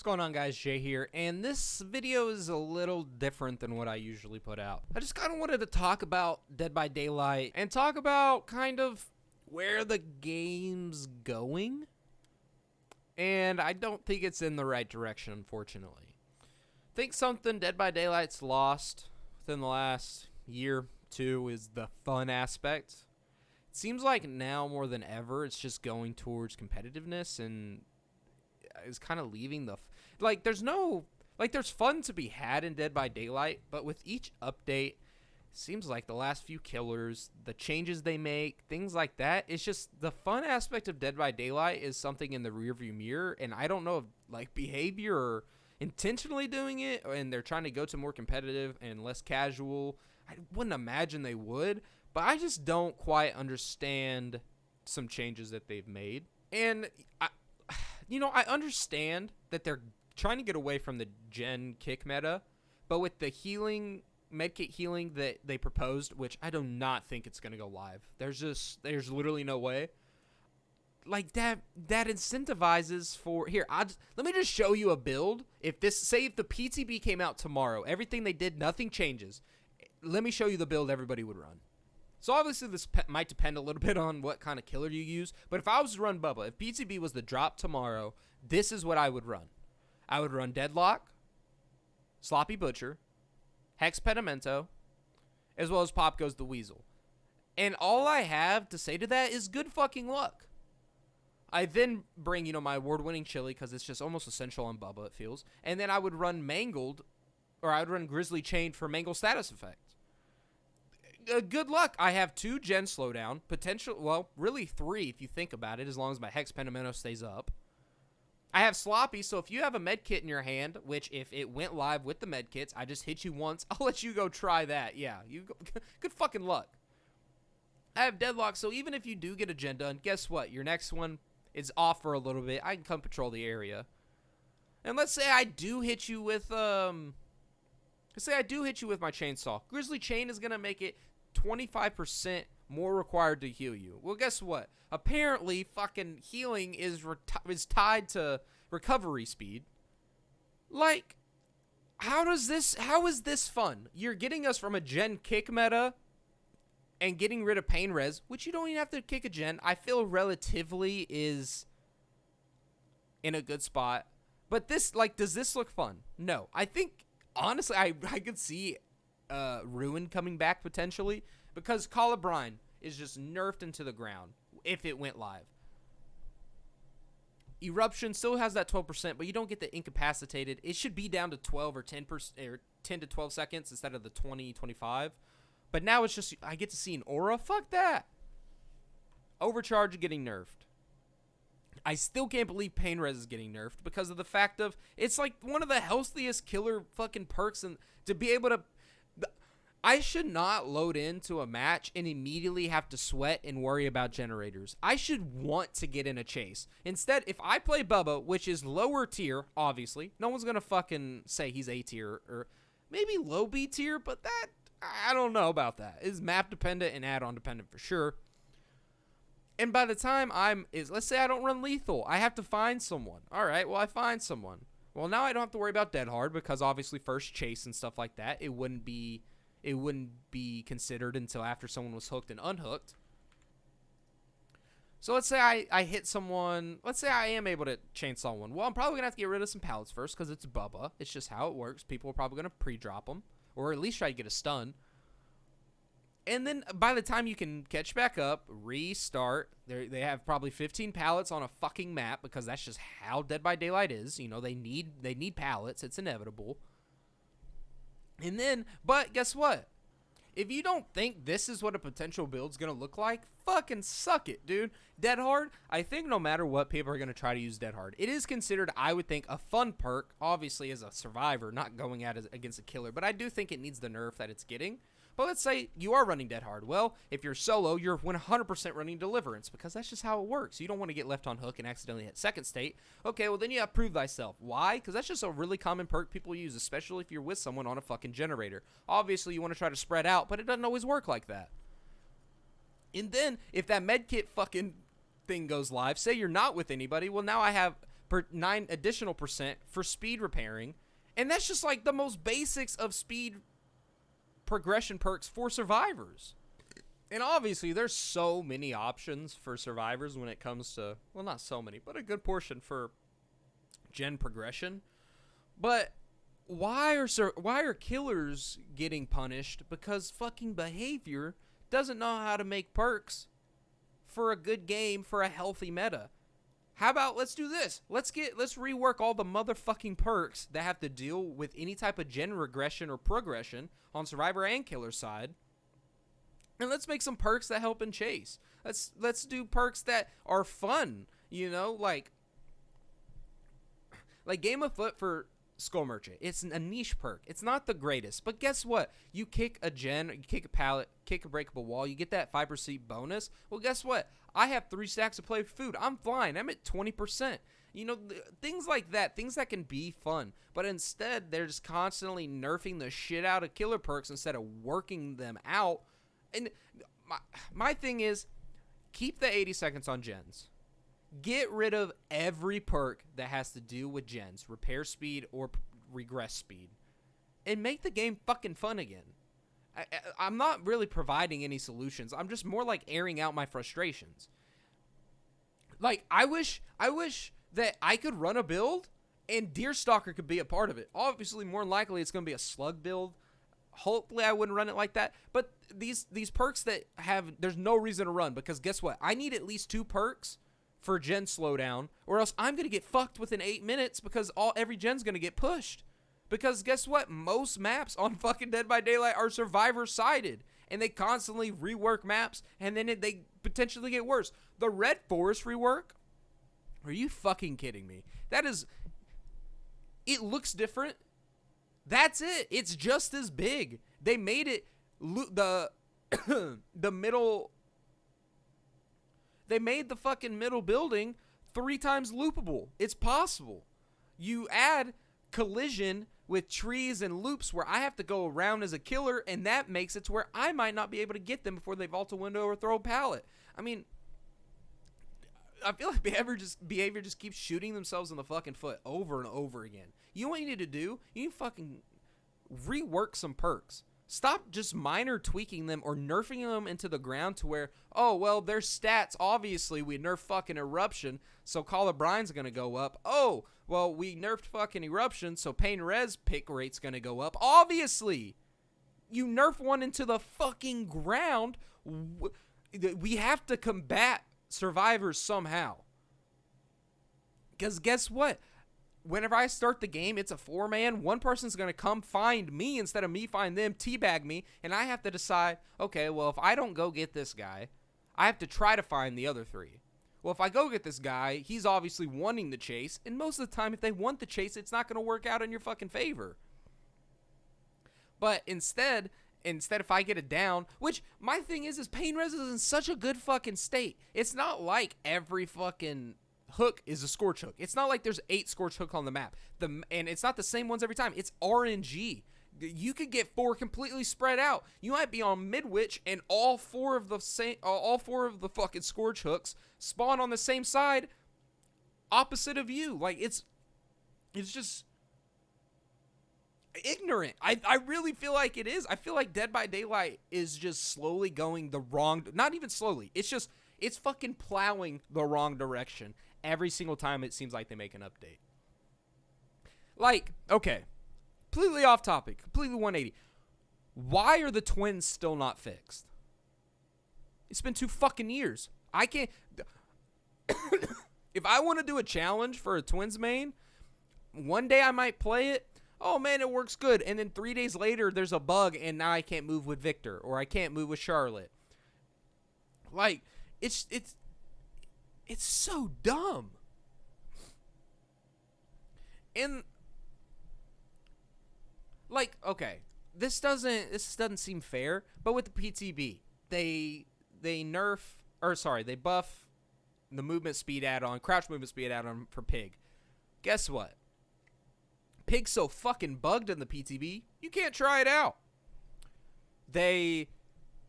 going on, guys? Jay here, and this video is a little different than what I usually put out. I just kind of wanted to talk about Dead by Daylight and talk about kind of where the game's going, and I don't think it's in the right direction, unfortunately. I think something Dead by Daylight's lost within the last year, two, is the fun aspect. It seems like now more than ever, it's just going towards competitiveness and is kind of leaving the there's fun to be had in Dead by Daylight, but with each update, seems like the last few killers, the changes they make, things like that, it's just the fun aspect of Dead by Daylight is something in the rearview mirror, and I don't know if like behavior or intentionally doing it, and they're trying to go to more competitive and less casual. I wouldn't imagine they would, but I just don't quite understand some changes that they've made. And I understand that they're trying to get away from the gen kick meta, but with the healing, medkit healing that they proposed, which I do not think it's going to go live. There's literally no way. Like that incentivizes for, here, let me just show you a build. If the PTB came out tomorrow, everything they did, nothing changes. Let me show you the build everybody would run. So obviously this might depend a little bit on what kind of killer you use, but if I was to run Bubba, if PTB was the drop tomorrow, this is what I would run. I would run Deadlock, Sloppy Butcher, Hex Pedimento, as well as Pop Goes the Weasel. And all I have to say to that is good fucking luck. I then bring, my award-winning Chili, because it's just almost essential on Bubba, it feels. And then I would run Mangled, or I would run Grizzly Chain for Mangle status effect. Good luck. I have 2 gen slowdown, really 3 if you think about it, as long as my Hex Pedimento stays up. I have Sloppy, so if you have a medkit in your hand, which if it went live with the medkits, I just hit you once, I'll let you go try that. Yeah, good fucking luck. I have Deadlock, so even if you do get a gen done, guess what? Your next one is off for a little bit. I can come patrol the area. And let's say I do hit you with, my chainsaw. Grizzly Chain is going to make it 25% more required to heal you. Well, guess what? Apparently, fucking healing is tied to recovery speed. Like, how is this fun? You're getting us from a gen kick meta and getting rid of pain res, which you don't even have to kick a gen. I feel relatively is in a good spot. But this, does this look fun? No. I think, honestly, I could see Ruin coming back potentially, because Call of Brine is just nerfed into the ground if it went live. Eruption still has that 12%, but you don't get the incapacitated. It should be down to 12 or 10% or 10 to 12 seconds instead of the 20, 25. But now it's just I get to see an aura. Fuck that. Overcharge getting nerfed. I still can't believe pain res is getting nerfed because of the fact of it's like one of the healthiest killer fucking perks, and to be able to, I should not load into a match and immediately have to sweat and worry about generators. I should want to get in a chase. Instead, if I play Bubba, which is lower tier, obviously, no one's gonna fucking say he's A tier or maybe low B tier, but that, I don't know about that. It's map dependent and add-on dependent for sure. And by the time let's say I don't run lethal, I have to find someone. All right, well, I find someone. Well, now I don't have to worry about dead hard because obviously first chase and stuff like that, it wouldn't be considered until after someone was hooked and unhooked. So let's say I hit someone. Let's say I am able to chainsaw one. Well, I'm probably going to have to get rid of some pallets first because it's Bubba. It's just how it works. People are probably going to pre-drop them or at least try to get a stun. And then by the time you can catch back up, restart, they have probably 15 pallets on a fucking map because that's just how Dead by Daylight is. They need pallets. It's inevitable. And then, but guess what? If you don't think this is what a potential build's going to look like, fucking suck it, dude. Dead Hard, I think no matter what, people are going to try to use Dead Hard. It is considered, I would think, a fun perk, obviously as a survivor, not going at it against a killer. But I do think it needs the nerf that it's getting. But let's say you are running Dead Hard. Well, if you're solo, you're 100% running Deliverance because that's just how it works. You don't want to get left on hook and accidentally hit second state. Okay, well, then you have Prove Thyself. Why? Because that's just a really common perk people use, especially if you're with someone on a fucking generator. Obviously, you want to try to spread out, but it doesn't always work like that. And then, if that medkit fucking thing goes live, say you're not with anybody, well, now I have 9 additional percent for speed repairing. And that's just like the most basics of speed progression perks for survivors. And obviously, there's so many options for survivors when it comes to, well, not so many, but a good portion for gen progression. But why are killers getting punished? Because fucking behavior doesn't know how to make perks for a good game for a healthy meta. How about let's do this? Let's rework all the motherfucking perks that have to deal with any type of gen regression or progression on survivor and killer side. And let's make some perks that help in chase. Let's do perks that are fun, you know, like Game of Foot for Skull Merchant. It's a niche perk. It's not the greatest, but guess what? You kick a gen, you kick a pallet, kick a breakable wall, you get that 5% bonus. Well, guess what? I have 3 stacks of play food. I'm fine. I'm at 20%. You know, things like that, things that can be fun. But instead, they're just constantly nerfing the shit out of killer perks instead of working them out. And my thing is, keep the 80 seconds on gens. Get rid of every perk that has to do with gens, repair speed or regress speed, and make the game fucking fun again. I'm not really providing any solutions. I'm just more like airing out my frustrations. Like, I wish that I could run a build and Deerstalker could be a part of it. Obviously, more than likely, it's going to be a slug build. Hopefully I wouldn't run it like that. But these perks that there's no reason to run, because guess what? I need at least 2 perks for gen slowdown, or else I'm going to get fucked within 8 minutes because every gen's going to get pushed. Because guess what? Most maps on fucking Dead by Daylight are survivor-sided, and they constantly rework maps, and then they potentially get worse. The Red Forest rework? Are you fucking kidding me? It looks different. That's it. It's just as big. They made it the middle. They made the fucking middle building 3 times loopable. It's possible. You add collision with trees and loops where I have to go around as a killer, and that makes it to where I might not be able to get them before they vault a window or throw a pallet. I mean, I feel like behavior just keeps shooting themselves in the fucking foot over and over again. You know what you need to do? You need to fucking rework some perks. Stop just minor tweaking them or nerfing them into the ground to where, oh, well, their stats, obviously, we nerfed fucking Eruption, so Call of Brine's going to go up. Oh, well, we nerfed fucking Eruption, so Pain Res pick rate's going to go up. Obviously! You nerf one into the fucking ground, we have to combat survivors somehow. Because guess what? Whenever I start the game, it's a 4-man. One person's going to come find me instead of me find them, teabag me, and I have to decide, okay, well, if I don't go get this guy, I have to try to find the other 3. Well, if I go get this guy, he's obviously wanting the chase, and most of the time, if they want the chase, it's not going to work out in your fucking favor. But instead if I get it down, which my thing is Pain Res is in such a good fucking state. It's not like every fucking hook is a Scorch Hook. It's not like there's 8 Scorch Hook on the map. And it's not the same ones every time. It's RNG. You could get 4 completely spread out. You might be on Midwich and all 4 of the fucking Scorch Hooks spawn on the same side opposite of you. Like, it's just ignorant. I really feel like it is. I feel like Dead by Daylight is just slowly going the wrong, not even slowly. It's fucking plowing the wrong direction every single time it seems like they make an update. Like, okay, completely off topic, completely 180. Why are the twins still not fixed? It's been 2 fucking years. I can't. If I want to do a challenge for a twins main, one day I might play it. Oh man, it works good. And then 3 days later, there's a bug, and now I can't move with Victor, or I can't move with Charlotte. Like, it's so dumb. And like, okay, this doesn't seem fair, but with the PTB, they buff the movement speed add-on, crouch movement speed add-on for Pig. Guess what? Pig's so fucking bugged in the PTB, you can't try it out. They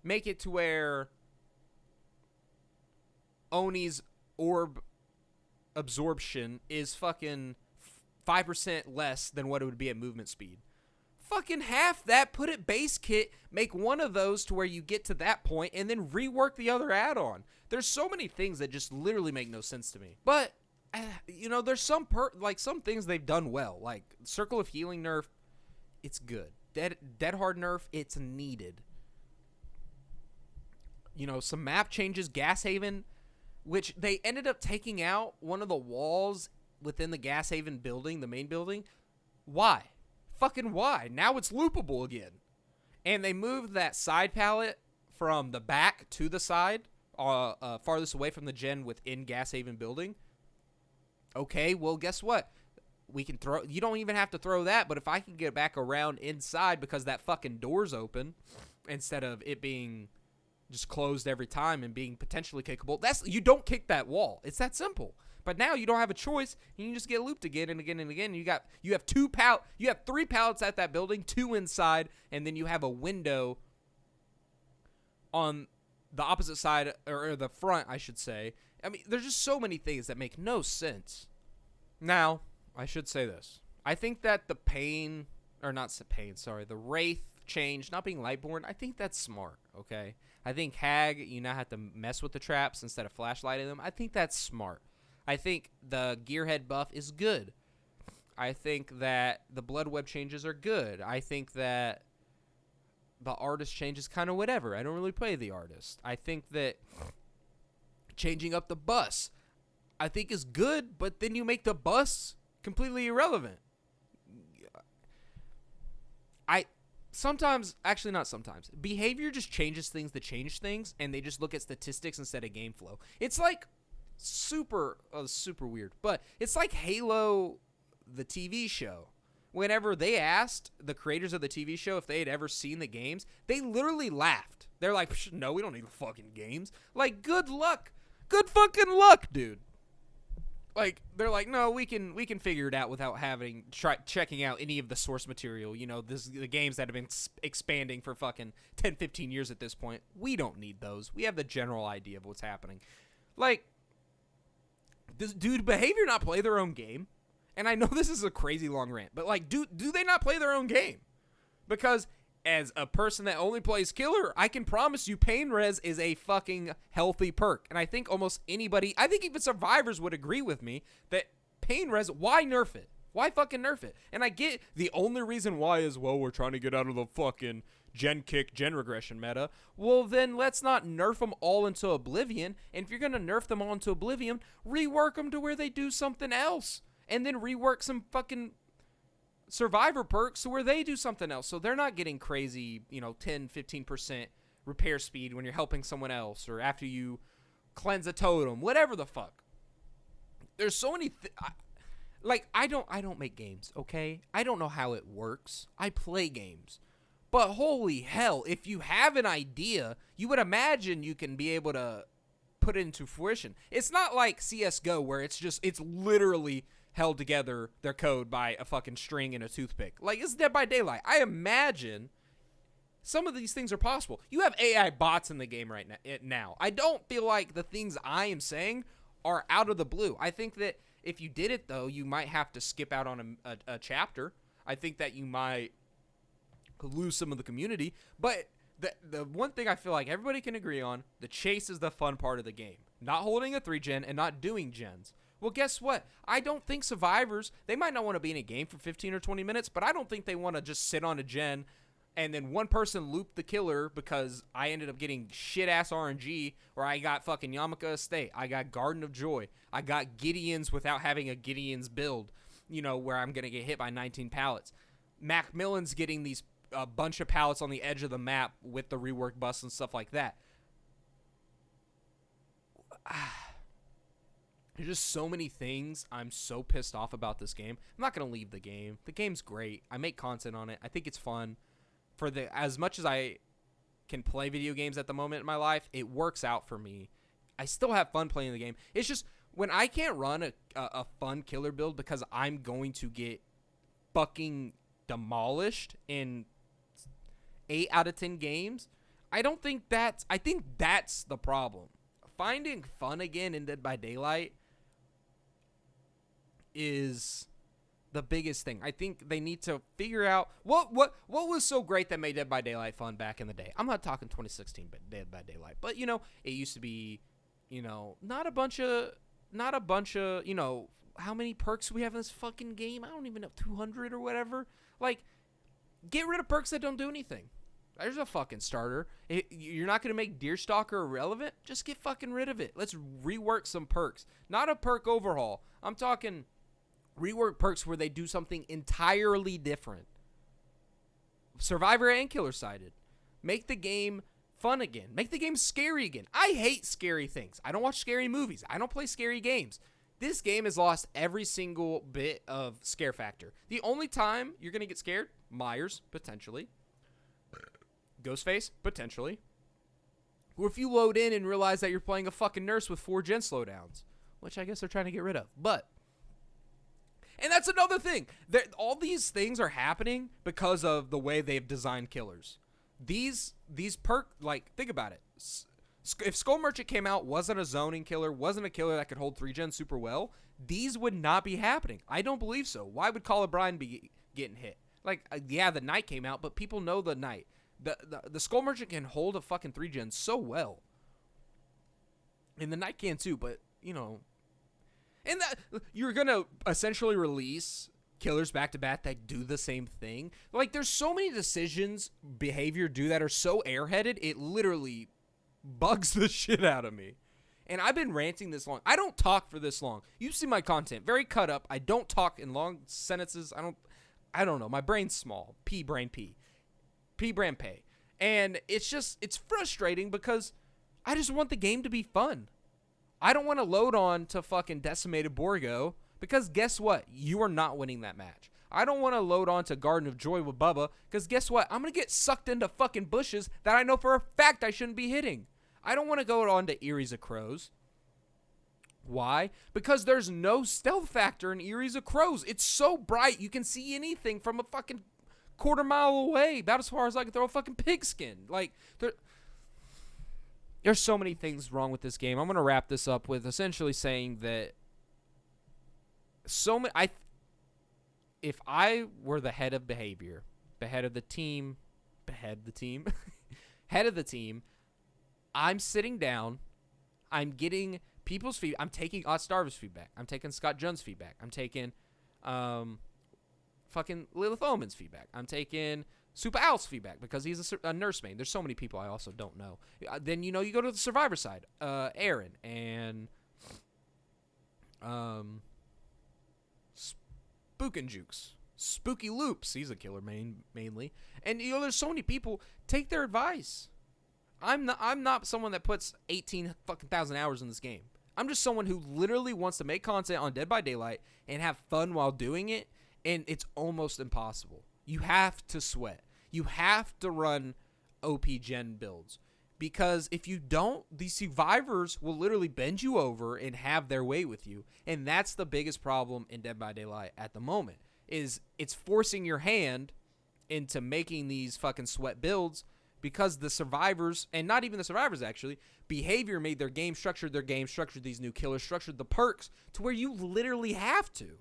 make it to where Oni's orb absorption is fucking 5% less than what it would be at movement speed. Fucking half that, put it base kit, make one of those to where you get to that point, and then rework the other add-on. There's so many things that just literally make no sense to me. But, there's some some things they've done well. Like, Circle of Healing nerf, it's good. Dead Hard nerf, it's needed. Some map changes, Gas Haven, which they ended up taking out one of the walls within the Gas Haven building, the main building. Why? Fucking why? Now it's loopable again. And they moved that side pallet from the back to the side, farthest away from the gen within Gas Haven building. Okay, well, guess what? We can throw. You don't even have to throw that, but if I can get back around inside because that fucking door's open, instead of it being just closed every time and being potentially kickable, you don't kick that wall. It's that simple. But now you don't have a choice. You can just get looped again and again and again. You have 3 pallets at that building, 2 inside, and then you have a window on the opposite side, or the front, I should say. I mean, there's just so many things that make no sense. Now, I should say this. I think that the the Wraith change, not being Lightborn, I think that's smart, okay? I think Hag, you now have to mess with the traps instead of flashlighting them. I think that's smart. I think the Gearhead buff is good. I think that the Blood Web changes are good. I think that the Artist change is kind of whatever. I don't really play the Artist. I think that changing up the bus, I think is good, but then you make the bus completely irrelevant. Behavior just changes things to change things, and they just look at statistics instead of game flow. It's like super weird, but it's like Halo, the TV show. Whenever they asked the creators of the TV show if they had ever seen the games, they literally laughed. They're like, no, we don't need the fucking games. Like, good luck. Good fucking luck, dude. Like, they're like, no, we can figure it out without checking out any of the source material. The games that have been expanding for fucking 10, 15 years at this point. We don't need those. We have the general idea of what's happening. Like, does Behavior not play their own game? And I know this is a crazy long rant, but like, do they not play their own game? Because as a person that only plays Killer, I can promise you Pain Res is a fucking healthy perk. And I think almost anybody, I think even survivors would agree with me that Pain Res, why nerf it? Why fucking nerf it? And I get the only reason why is, well, we're trying to get out of the fucking gen kick, gen regression meta. Well, then let's not nerf them all into oblivion. And if you're going to nerf them all into oblivion, rework them to where they do something else. And then rework some fucking survivor perks to where they do something else. So they're not getting crazy, 10, 15% repair speed when you're helping someone else or after you cleanse a totem, whatever the fuck. There's so many I don't make games, okay? I don't know how it works. I play games. But holy hell, if you have an idea, you would imagine you can be able to put it into fruition. It's not like CSGO where it's literally held together, their code, by a fucking string and a toothpick. Like, it's Dead by Daylight. I imagine some of these things are possible. You have AI bots in the game right now. I don't feel like the things I am saying are out of the blue. I think that if you did it, though, you might have to skip out on a chapter. I think that you might lose some of the community. But the one thing I feel like everybody can agree on, the chase is the fun part of the game. Not holding a 3-gen and not doing gens. Well, guess what? I don't think survivors, they might not want to be in a game for 15 or 20 minutes, but I don't think they want to just sit on a gen and then one person loop the killer because I ended up getting shit-ass RNG, or I got fucking Yamaka Estate, I got Garden of Joy, I got Gideon's without having a Gideon's build, where I'm going to get hit by 19 pallets. Macmillan's getting these a bunch of pallets on the edge of the map with the rework bus and stuff like that. There's just so many things I'm so pissed off about this game. I'm not going to leave the game. The game's great. I make content on it. I think it's fun. As much as I can play video games at the moment in my life, it works out for me. I still have fun playing the game. It's just when I can't run a fun killer build because I'm going to get fucking demolished in 8 out of 10 games, I think that's the problem. Finding fun again in Dead by Daylight, is the biggest thing. I think they need to figure out what was so great that made Dead by Daylight fun back in the day. I'm not talking 2016, but Dead by Daylight. But you know, it used to be, you know, not a bunch of, you know, how many perks we have in this fucking game? I don't even know, 200 or whatever. Like, get rid of perks that don't do anything. There's a fucking starter. You're not going to make Deerstalker irrelevant? Just get fucking rid of it. Let's rework some perks. Not a perk overhaul. I'm talking rework perks where they do something entirely different. Survivor and killer sided. Make the game fun again. Make the game scary again. I hate scary things. I don't watch scary movies. I don't play scary games. This game has lost every single bit of scare factor. The only time you're going to get scared, Myers, potentially. Ghostface, potentially. Or if you load in and realize that you're playing a fucking nurse with 4 gen slowdowns, which I guess they're trying to get rid of. And that's another thing. All these things are happening because of the way they've designed killers. These like, think about it. If Skull Merchant came out, wasn't a zoning killer, wasn't a killer that could hold 3 gen super well, these would not be happening. I don't believe so. Why would Call of Brine be getting hit? Like, yeah, the Knight came out, but people know the Knight. The Skull Merchant can hold a fucking 3 gen so well. And the Knight can too, but, you know. And that you're going to essentially release killers back to back that do the same thing. Like, there's so many decisions, behavior do that are so airheaded, it literally bugs the shit out of me. And I've been ranting this long. I don't talk for this long. You see my content, very cut up. I don't talk in long sentences. I don't know. My brain's small. P-brain. And it's frustrating because I just want the game to be fun. I don't want to load on to fucking Decimated Borgo because guess what? You are not winning that match. I don't want to load on to Garden of Joy with Bubba because guess what? I'm going to get sucked into fucking bushes that I know for a fact I shouldn't be hitting. I don't want to go on to Eerie's of Crows. Why? Because there's no stealth factor in Eerie's of Crows. It's so bright you can see anything from a fucking quarter mile away, about as far as I can throw a fucking pigskin. Like, there's so many things wrong with this game. I'm going to wrap this up with essentially saying that if I were the head of behavior, head of the team, I'm sitting down, I'm getting people's feedback, I'm taking Starvis feedback, I'm taking Scott Jones feedback, I'm taking fucking Lilith Omen's feedback, I'm taking Super Owl's feedback because he's a nurse main. There's so many people I also don't know. Then, you know, you go to the Survivor side, Aaron and Spookinjukes, Spooky Loops, he's a killer mainly. And, you know, there's so many people. Take their advice. I'm not someone that puts 18 fucking thousand hours in this game. I'm just someone who literally wants to make content on Dead by Daylight and have fun while doing it, and it's almost impossible. You have to sweat. You have to run OP gen builds. Because if you don't, these survivors will literally bend you over and have their way with you. And that's the biggest problem in Dead by Daylight at the moment. Is it's forcing your hand into making these fucking sweat builds because the survivors, and not even the survivors actually, behavior made their game structured these new killers, structured the perks to where you literally have to.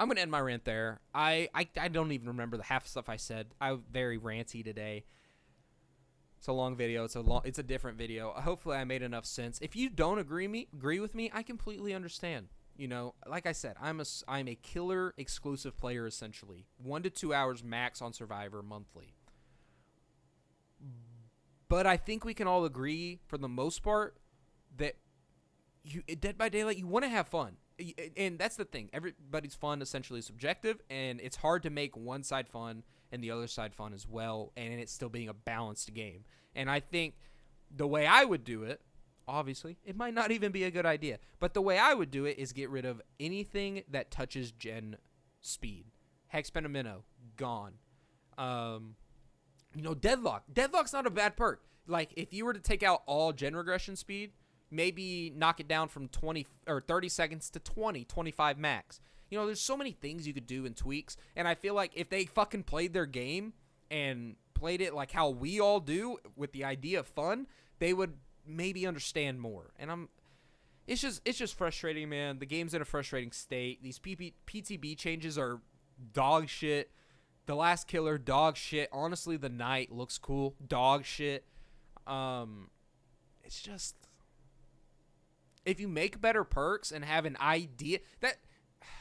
I'm going to end my rant there. I don't even remember the half stuff I said. I'm very ranty today. It's a long video. It's a different video. Hopefully I made enough sense. If you don't agree with me, I completely understand. You know, like I said, I'm a killer exclusive player essentially. 1 to 2 hours max on Survivor monthly. But I think we can all agree for the most part that Dead by Daylight, you want to have fun. And that's the thing. Everybody's fun essentially is subjective, and it's hard to make one side fun and the other side fun as well, and it's still being a balanced game. And I think the way I would do it, obviously, it might not even be a good idea, but the way I would do it is get rid of anything that touches gen speed. Hex Penamino, gone. You know, Deadlock. Deadlock's not a bad perk. Like, if you were to take out all gen regression speed, maybe knock it down from 20 or 30 seconds to 20, 25 max. You know, there's so many things you could do in tweaks, and I feel like if they fucking played their game and played it like how we all do with the idea of fun, they would maybe understand more. And it's just frustrating, man. The game's in a frustrating state. These PTB changes are dog shit. The last killer, dog shit. Honestly, the knight looks cool, dog shit. It's just, if you make better perks and have an idea that,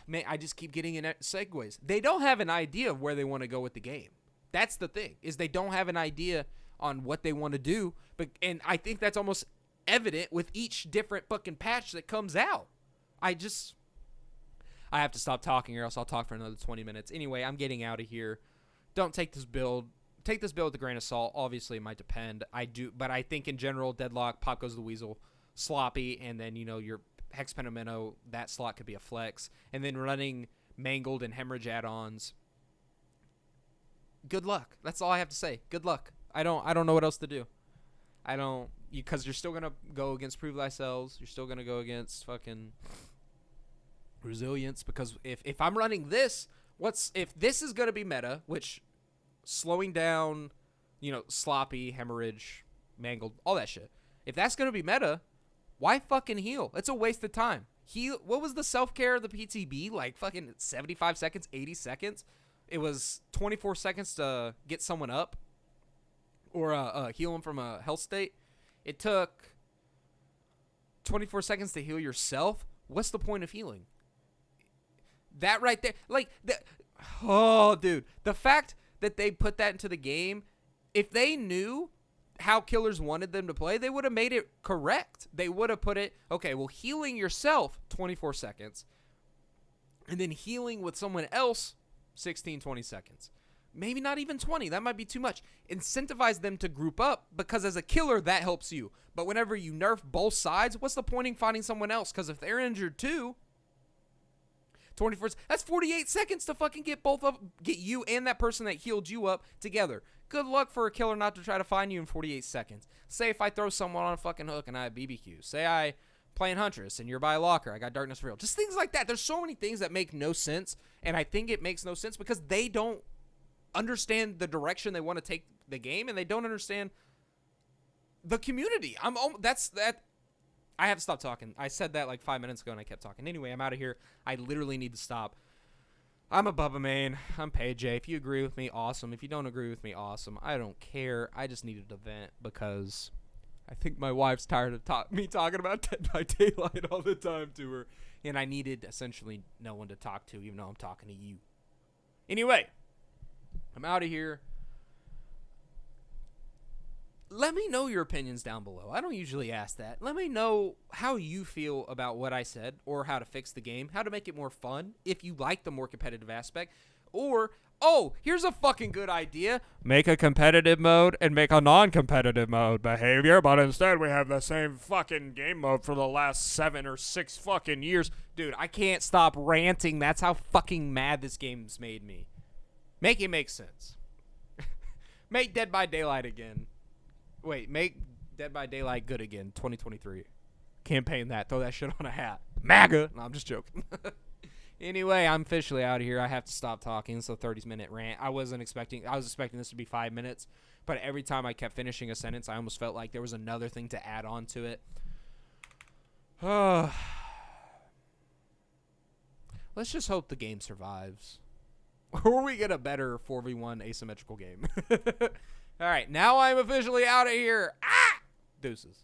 man, I just keep getting in segues. They don't have an idea of where they want to go with the game. That's the thing, is they don't have an idea on what they want to do. And I think that's almost evident with each different fucking patch that comes out. I have to stop talking or else I'll talk for another 20 minutes. Anyway, I'm getting out of here. Don't take this build. Take this build with a grain of salt. Obviously, it might depend. But I think in general, Deadlock, Pop Goes the Weasel, Sloppy, and then, your Hex Pentimento, that slot could be a flex. And then running Mangled and Hemorrhage add-ons. Good luck. That's all I have to say. Good luck. I don't know what else to do. Because you're still going to go against Prove Thyself. You're still going to go against fucking Resilience. Because if I'm running this, if this is going to be meta, which slowing down, Sloppy, Hemorrhage, Mangled, all that shit. If that's going to be meta, why fucking heal? It's a waste of time. What was the self-care of the PTB? Like fucking 75 seconds, 80 seconds? It was 24 seconds to get someone up or heal them from a health state. It took 24 seconds to heal yourself. What's the point of healing? That right there. Dude. The fact that they put that into the game, if they knew how killers wanted them to play, they would have made it correct. They would have put it, okay, well, healing yourself, 24 seconds. And then healing with someone else, 16, 20 seconds. Maybe not even 20. That might be too much. Incentivize them to group up because as a killer, that helps you. But whenever you nerf both sides, what's the point in finding someone else? Because if they're injured too, 24, that's 48 seconds to fucking get you and that person that healed you up together. Good luck for a killer not to try to find you in 48 seconds. Say if I throw someone on a fucking hook and I have BBQ. Say I playing Huntress and you're by a locker. I got Darkness Real. Just things like that. There's so many things that make no sense. And I think it makes no sense because they don't understand the direction they want to take the game and they don't understand the community. I have to stop talking. I said that like 5 minutes ago and I kept talking. Anyway, I'm out of here. I literally need to stop. I'm a Bubba main. I'm PayJ. If you agree with me, awesome. If you don't agree with me, awesome. I don't care. I just needed to vent because I think my wife's tired of me talking about Dead by Daylight all the time to her. And I needed essentially no one to talk to, even though I'm talking to you. Anyway, I'm out of here. Let me know your opinions down below. I don't usually ask that. Let me know how you feel about what I said or how to fix the game, how to make it more fun, if you like the more competitive aspect. Or, here's a fucking good idea. Make a competitive mode and make a non-competitive mode behavior, but instead we have the same fucking game mode for the last 7 or 6 fucking years. Dude, I can't stop ranting. That's how fucking mad this game's made me. Make it make sense. Make Dead by Daylight again. Wait, make Dead by Daylight good again, 2023. Campaign that. Throw that shit on a hat. MAGA! No, I'm just joking. Anyway, I'm officially out of here. I have to stop talking. It's a 30-minute rant. I was expecting this to be 5 minutes, but every time I kept finishing a sentence, I almost felt like there was another thing to add on to it. Let's just hope the game survives. Or we get a better 4v1 asymmetrical game. All right, now I'm officially out of here. Deuces.